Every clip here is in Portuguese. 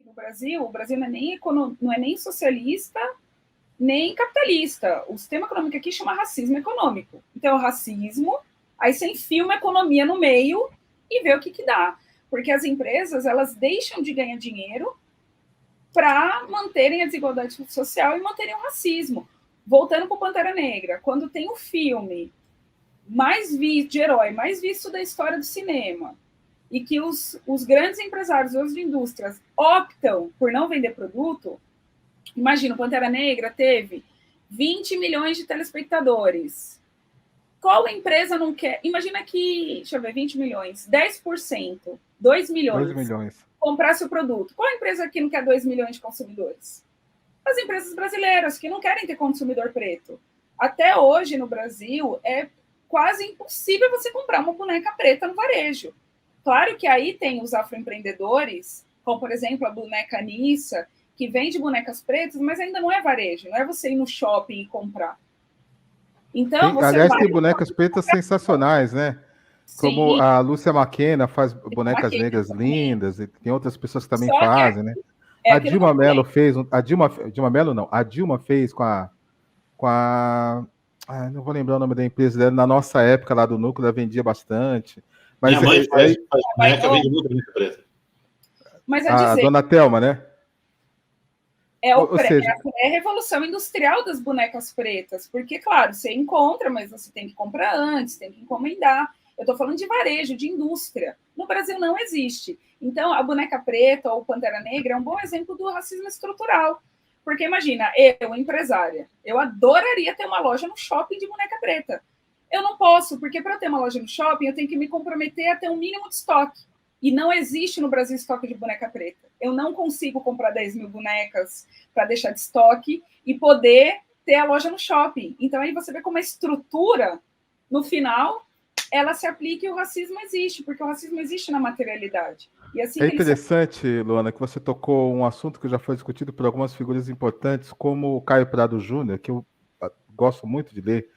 No Brasil, o Brasil não é nem socialista, nem capitalista. O sistema econômico aqui chama racismo econômico. Então, o racismo, aí você enfia uma economia no meio e vê o que dá. Porque as empresas, elas deixam de ganhar dinheiro para manterem a desigualdade social e manterem o racismo. Voltando para o Pantera Negra, quando tem o filme de herói mais visto da história do cinema, e que os grandes empresários, as indústrias, optam por não vender produto, imagina, o Pantera Negra teve 20 milhões de telespectadores. Qual empresa não quer? Imagina que, deixa eu ver, 20 milhões, 10%, 2 milhões. 2 milhões. Comprasse o produto. Qual empresa aqui não quer 2 milhões de consumidores? As empresas brasileiras, que não querem ter consumidor preto. Até hoje, no Brasil, é quase impossível você comprar uma boneca preta no varejo. Claro que aí tem os afroempreendedores, como, por exemplo, a boneca Nissa, que vende bonecas pretas, mas ainda não é varejo, não é você ir no shopping e comprar. Então, aliás, tem bonecas pretas sensacionais, né? Como a Lúcia Maquena faz bonecas negras lindas, e tem outras pessoas que também fazem, né? A Dilma Mello fez. A Dilma Mello não, a Dilma fez com a não vou lembrar o nome da empresa dela, na nossa época lá do núcleo, ela vendia bastante. Mas minha mãe faz boneca, vende muito boneca preta. Mas a Dona Thelma, né? É a revolução industrial das bonecas pretas, porque, claro, você encontra, mas você tem que comprar antes, tem que encomendar. Eu estou falando de varejo, de indústria. No Brasil não existe. Então, a boneca preta ou Pantera Negra é um bom exemplo do racismo estrutural. Porque, imagina, eu, empresária, eu adoraria ter uma loja no shopping de boneca preta. Eu não posso, porque para ter uma loja no shopping, eu tenho que me comprometer a ter um mínimo de estoque. E não existe no Brasil estoque de boneca preta. Eu não consigo comprar 10 mil bonecas para deixar de estoque e poder ter a loja no shopping. Então, aí você vê como a estrutura, no final, ela se aplica e o racismo existe, porque o racismo existe na materialidade. E assim é interessante, Luana, que você tocou um assunto que já foi discutido por algumas figuras importantes, como o Caio Prado Júnior, que eu gosto muito de ler,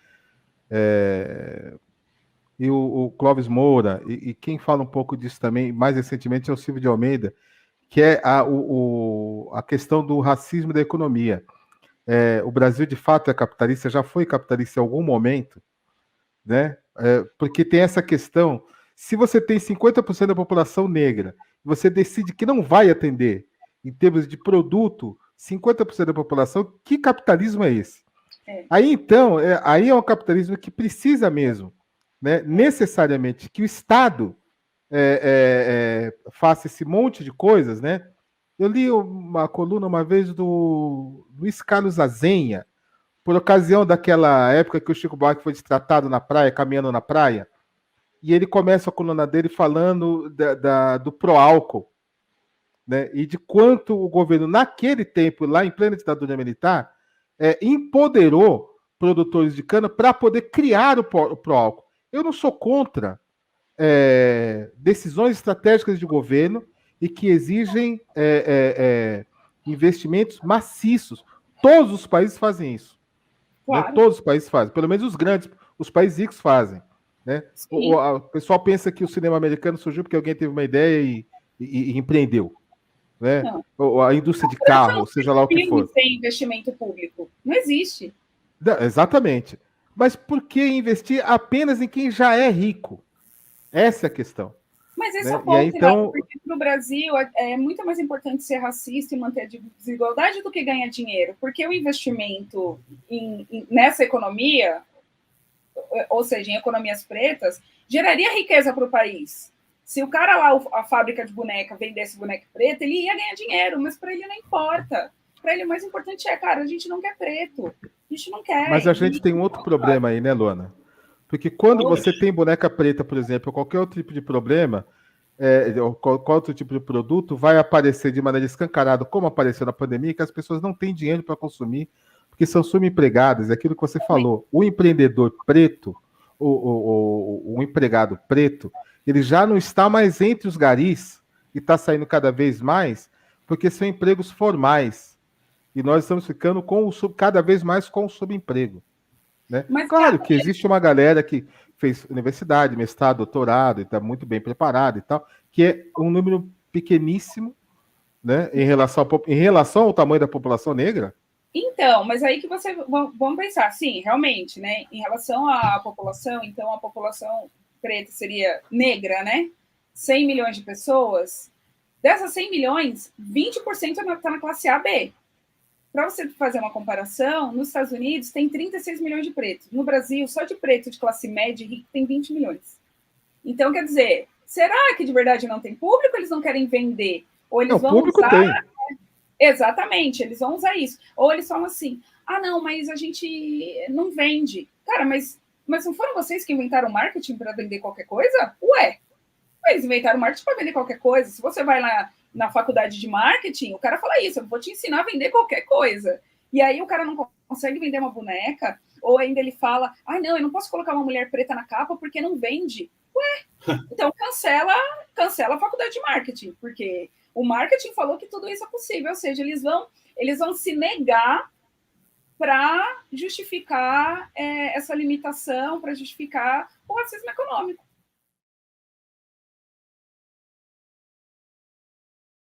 e o Clóvis Moura, e quem fala um pouco disso também, mais recentemente, é o Silvio de Almeida, que é a questão do racismo da economia. O Brasil, de fato, é capitalista, já foi capitalista em algum momento, né? Porque tem essa questão, se você tem 50% da população negra, você decide que não vai atender, em termos de produto, 50% da população, que capitalismo é esse? Aí, então, aí é um capitalismo que precisa mesmo, né, necessariamente, que o Estado faça esse monte de coisas, né? Eu li uma coluna uma vez do Luiz Carlos Azenha, por ocasião daquela época que o Chico Buarque foi destratado na praia, caminhando na praia, e ele começa a coluna dele falando do pró-álcool, né? E de quanto o governo, naquele tempo, lá em plena ditadura militar, empoderou produtores de cana para poder criar o pró-álcool. Eu não sou contra decisões estratégicas de governo e que exigem investimentos maciços. Todos os países fazem isso. Claro. Né? Todos os países fazem, pelo menos os grandes, os países ricos fazem. Né? O pessoal pensa que o cinema americano surgiu porque alguém teve uma ideia e empreendeu. Né? A indústria de carro, seja lá o que for. Sem investimento público. Não existe. Não, exatamente. Mas por que investir apenas em quem já é rico? Essa é a questão. Mas esse é o ponto, aí, então... porque no Brasil é muito mais importante ser racista e manter a desigualdade do que ganhar dinheiro, porque o investimento nessa economia, ou seja, em economias pretas, geraria riqueza para o país. Se o cara lá, a fábrica de boneca, vendesse boneca preta, ele ia ganhar dinheiro, mas para ele não importa. Para ele o mais importante cara, a gente não quer preto, a gente não quer. Mas a gente tem um outro problema aí, né, Luana? Porque quando você tem boneca preta, por exemplo, ou qualquer outro tipo de problema, ou qualquer outro tipo de produto, vai aparecer de maneira escancarada, como apareceu na pandemia, que as pessoas não têm dinheiro para consumir, porque são subempregadas. É aquilo que você falou. O empreendedor preto, o empregado preto, ele já não está mais entre os garis, e está saindo cada vez mais, porque são empregos formais. E nós estamos ficando cada vez mais com o subemprego. Né? Mas, claro que existe uma galera que fez universidade, mestrado, doutorado, e está muito bem preparada e tal, que é um número pequeníssimo, né, em relação ao tamanho da população negra? Então, mas aí que vamos pensar, sim, realmente, né? Em relação à população, então a população preta seria negra, né? 100 milhões de pessoas. Dessas 100 milhões, 20% está na classe A, B. Para você fazer uma comparação, nos Estados Unidos tem 36 milhões de pretos. No Brasil, só de preto de classe média e rico tem 20 milhões. Então, quer dizer, será que de verdade não tem público? Eles não querem vender? Ou eles vão usar... Tem. Exatamente, eles vão usar isso. Ou eles falam assim, não, mas a gente não vende. Cara, mas não foram vocês que inventaram marketing para vender qualquer coisa? Ué, eles inventaram marketing para vender qualquer coisa. Se você vai lá na faculdade de marketing, o cara fala isso, eu vou te ensinar a vender qualquer coisa. E aí o cara não consegue vender uma boneca, ou ainda ele fala, não, eu não posso colocar uma mulher preta na capa porque não vende. Ué, então cancela a faculdade de marketing, porque o marketing falou que tudo isso é possível, ou seja, eles vão se negar para justificar essa limitação, para justificar o racismo econômico.